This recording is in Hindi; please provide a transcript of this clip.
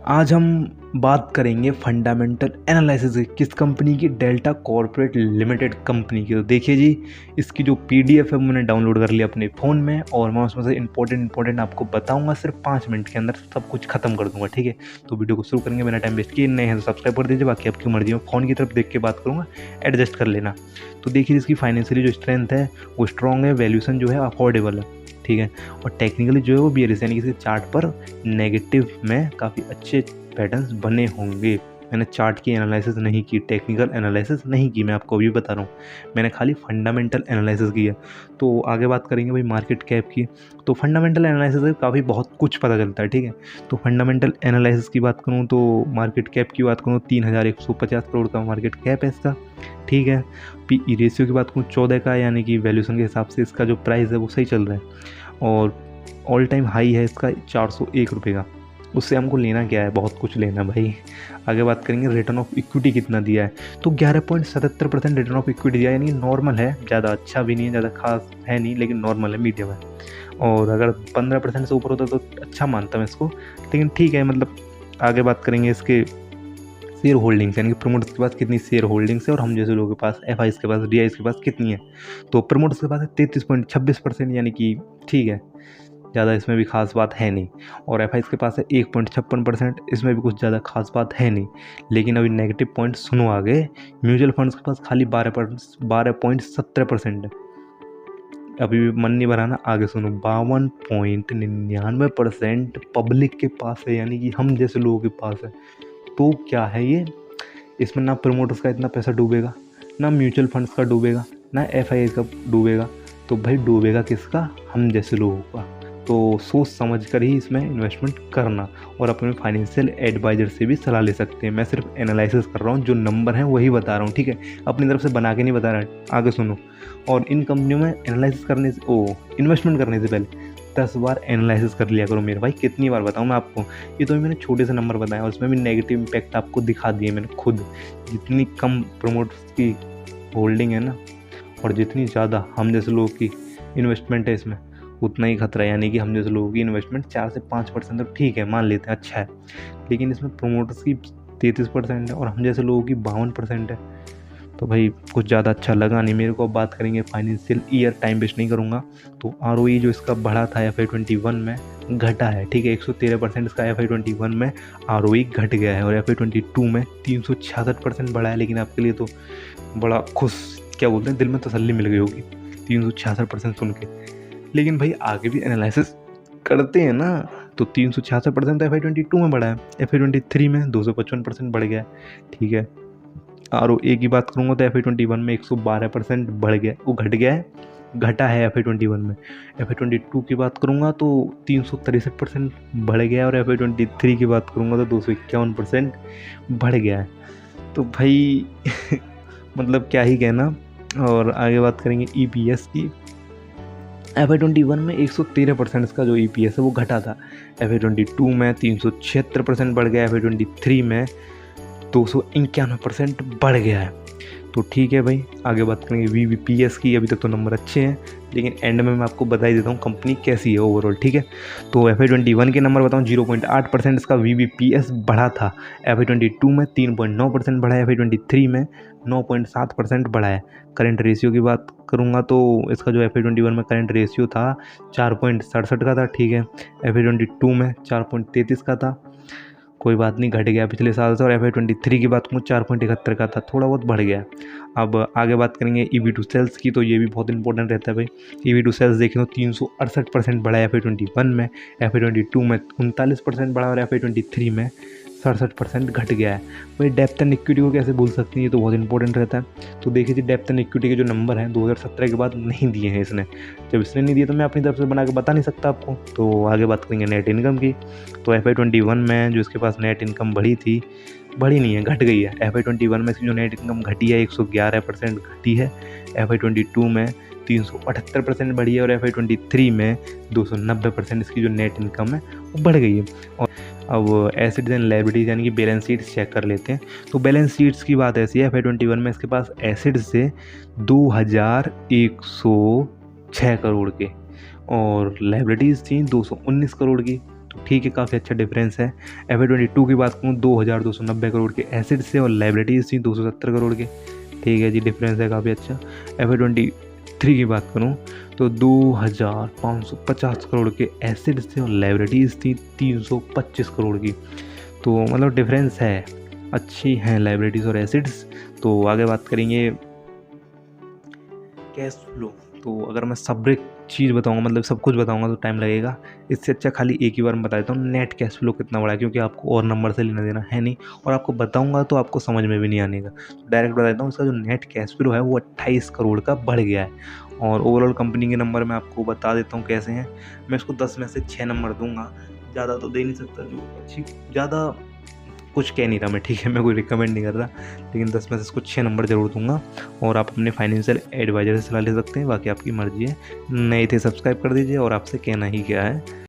आज हम बात करेंगे फंडामेंटल एनालिसिस की किस कंपनी की, डेल्टा कॉर्पोरेट लिमिटेड कंपनी की। तो देखिए जी, इसकी जो पीडीएफ है वो मैंने डाउनलोड कर लिया अपने फ़ोन में और मैं उसमें से इंपॉर्टेंट आपको बताऊंगा। सिर्फ 5 मिनट के अंदर सब कुछ खत्म कर दूंगा, ठीक है। तो वीडियो को शुरू करेंगे, बिना टाइम वेस्ट किए। नए हैं तो सब्सक्राइब कर दीजिए, बाकी आपकी मर्जी में फ़ोन की तरफ देख के बात करूँगा, एडजस्ट कर लेना। तो देखिए, इसकी फाइनेंशियली जो स्ट्रेंथ है वो स्ट्रॉन्ग है, वैल्यूशन जो है अफोर्डेबल है, ठीक है। और टेक्निकली जो है वो बियरिश, यानी कि इसके चार्ट पर नेगेटिव में काफ़ी अच्छे पैटर्न्स बने होंगे। मैंने चार्ट की एनालिसिस नहीं की, टेक्निकल एनालिसिस नहीं की, मैं आपको अभी बता रहा हूँ। मैंने खाली फंडामेंटल एनालिसिस की है। तो आगे बात करेंगे भाई मार्केट कैप की। तो फंडामेंटल एनालिसिस से काफ़ी बहुत कुछ पता चलता है, ठीक है। तो फंडामेंटल एनालिसिस की बात करूँ तो मार्केट कैप की बात करूँ 3150 करोड़ का मार्केट कैप है इसका, ठीक है। पी रेशियो की बात करूँ 14 का, यानी कि वैल्यूशन के हिसाब से इसका जो प्राइस है वो सही चल रहा है। और ऑल टाइम हाई है इसका 401 रुपये का। उससे हमको लेना क्या है, बहुत कुछ लेना भाई। आगे बात करेंगे रिटर्न ऑफ इक्विटी कितना दिया है। तो 11.77% रिटर्न ऑफ इक्विटी दिया है, यानी नॉर्मल है, ज़्यादा अच्छा भी नहीं है, ज़्यादा खास है नहीं, लेकिन नॉर्मल है, मीडियम है। और अगर 15% से ऊपर होता तो अच्छा मानता मैं इसको, लेकिन ठीक है। मतलब आगे बात करेंगे इसके शेयर होल्डिंग्स, यानी कि प्रमोटर्स के पास कितनी शेयर होल्डिंग्स है और हम जैसे लोगों के पास, एफ के पास, डी के पास कितनी है। तो प्रमोटर्स के पास है 33.26%, यानी कि ठीक है, ज़्यादा इसमें भी खास बात है नहीं। और एफ के पास है 1.56%, इसमें भी कुछ ज़्यादा खास बात है नहीं। लेकिन अभी नेगेटिव पॉइंट सुनो आगे। म्यूचुअल फंड्स के पास खाली 12.17% है। अभी भी मन नहीं भरा ना, आगे सुनो। 52.99% पब्लिक के पास है, यानी कि हम जैसे लोगों के पास है। तो क्या है ये, इसमें ना प्रमोटर्स का इतना पैसा डूबेगा, ना म्यूचुअल फंड्स का डूबेगा, ना एफ का डूबेगा। तो भाई डूबेगा किसका, हम जैसे लोगों का। तो सोच समझ कर ही इसमें इन्वेस्टमेंट करना, और अपने फाइनेंशियल एडवाइजर से भी सलाह ले सकते हैं। मैं सिर्फ एनालिसिस कर रहा हूँ, जो नंबर हैं वही बता रहा हूँ, ठीक है। अपनी तरफ से बना के नहीं बता रहा, आगे सुनो। और इन कंपनियों में एनालिसिस करने से इन्वेस्टमेंट करने से पहले 10 बार एनालिसिस कर लिया करो मेरे भाई। कितनी बार बताऊँ मैं आपको, ये तो मैंने छोटे से नंबर बताया और उसमें भी नेगेटिव इम्पैक्ट आपको दिखा दिए मैंने खुद। जितनी कम प्रमोटर्स की होल्डिंग है ना, और जितनी ज़्यादा हम जैसे लोगों की इन्वेस्टमेंट है इसमें, उतना ही खतरा है। यानी कि हम जैसे लोगों की इन्वेस्टमेंट 4 से 5% तो ठीक है, मान लेते हैं, अच्छा है। लेकिन इसमें प्रमोटर्स की 33% है और हम जैसे लोगों की 52% है। तो भाई कुछ ज़्यादा अच्छा लगा नहीं मेरे को। अब बात करेंगे फाइनेंशियल ईयर, टाइम वेस्ट नहीं करूँगा। तो ROE जो इसका बढ़ा था FY21 में, घटा है, ठीक है। 113% इसका FY21 में ROE घट गया है, और FY22 में 366% बढ़ा है। लेकिन आपके लिए तो बड़ा खुश, क्या बोलते हैं, दिल में तसल्ली मिल गई होगी 366% सुन के। लेकिन भाई आगे भी एनालिसिस करते हैं ना। तो 366% तो FY22 में बढ़ा है, FY23 में 255% बढ़ गया है, ठीक है। ROA की बात करूँगा तो FY21 में 112% बढ़ गया, वो घट गया है, घटा है FY21 में। FY22 की बात करूँगा तो 363% बढ़ गया है, और FY23 की बात करूँगा तो 251% बढ़ गया है। तो भाई मतलब क्या ही कहना। और आगे बात करेंगे EPS की। FY21 में 113% इसका जो EPS है वो घटा था, FY22 में 376% बढ़ गया, FY23 में 291% बढ़ गया है। तो ठीक है भाई, आगे बात करेंगे VVPS की। अभी तक तो नंबर अच्छे हैं, लेकिन एंड में मैं आपको बता ही देता हूँ कंपनी कैसी है ओवरऑल, ठीक है। तो FY21 के नंबर बताऊँ, 0.8% इसका VVPS बढ़ा था, FY22 में 3.9% बढ़ा है, FY23 में 9.7% बढ़ा है। करंट रेशियो की बात करूँगा तो इसका जो FY21 में करंट रेशियो था 4.67 का था, ठीक है। FY22 में 4.33 का था, कोई बात नहीं, घट गया पिछले साल से। और FY23 की बात करूँ 4.71 का था, थोड़ा बहुत बढ़ गया। अब आगे बात करेंगे EV टू सेल्स की। तो ये भी बहुत इंपॉर्टेंट रहता है भाई। EV टू सेल्स देखें तो 368% बढ़ा है FY21 में, FY22 में 39% बढ़ा, और FY23 में 67% घट गया है। भाई डेप्थ एंड इक्विटी को कैसे भूल सकते हैं, ये तो बहुत इंपॉर्टेंट रहता है। तो देखिए जी, डेप्थ एंड इक्विटी के जो नंबर हैं 2017 के बाद नहीं दिए हैं इसने। जब इसने नहीं दिए तो मैं अपनी तरफ से बना के बता नहीं सकता आपको। तो आगे बात करेंगे नेट इनकम की। तो FY21 में जो इसके पास नेट इनकम बढ़ी थी, बढ़ी नहीं है, घट गई है। FY21 में इसकी जो नेट इनकम घटी है 111% घटी है, FY22 में 378% बढ़ी है, और FY23 में 290% इसकी जो नेट इनकम है वो बढ़ गई है। और अब एसेट्स एंड लायबिलिटीज, यानी कि बैलेंस शीट्स चेक कर लेते हैं। तो बैलेंस शीट्स की बात ऐसी है, FY21 में इसके पास एसेट्स से 2106 करोड़ के, और लायबिलिटीज़ थी 219 करोड़ की। तो ठीक है, काफ़ी अच्छा डिफरेंस है। FY22 की बात करूँ 2290 करोड़ के एसेट से और लाइबिलिटीज़ थी 270 करोड़ के। ठीक है जी, डिफरेंस है काफ़ी अच्छा। FY23 की बात करूँ तो 2550 करोड़ के एसेट थे और लाइबिलिटीज़ थी 325 करोड़ की। तो मतलब डिफरेंस है, अच्छी हैं लाइबिलिटीज़ और एसेट्स। तो आगे बात करेंगे कैश फ्लो। तो अगर मैं सब एक चीज़ बताऊंगा, मतलब सब कुछ बताऊंगा तो टाइम लगेगा। इससे अच्छा खाली एक ही बार में बता देता हूँ नेट कैश फ्लो कितना बड़ा है, क्योंकि आपको और नंबर से लेना देना है नहीं, और आपको बताऊंगा तो आपको समझ में भी नहीं आने का। डायरेक्ट बता देता हूँ, इसका जो नेट कैश फ्लो है वो 28 करोड़ का बढ़ गया है। और ओवरऑल कंपनी के नंबर मैं आपको बता देता हूँ कैसे हैं। मैं इसको 10 में से 6 नंबर दूंगा, ज़्यादा तो दे नहीं सकता, जो अच्छी ज़्यादा कुछ कह नहीं रहा मैं, ठीक है, मैं कोई रिकमेंड नहीं कर रहा, लेकिन 10 में से इसको 6 नंबर ज़रूर दूंगा। और आप अपने फाइनेंशियल एडवाइजर से सलाह ले सकते हैं, बाकी आपकी मर्जी है। नए थे सब्सक्राइब कर दीजिए, और आपसे कहना ही क्या है।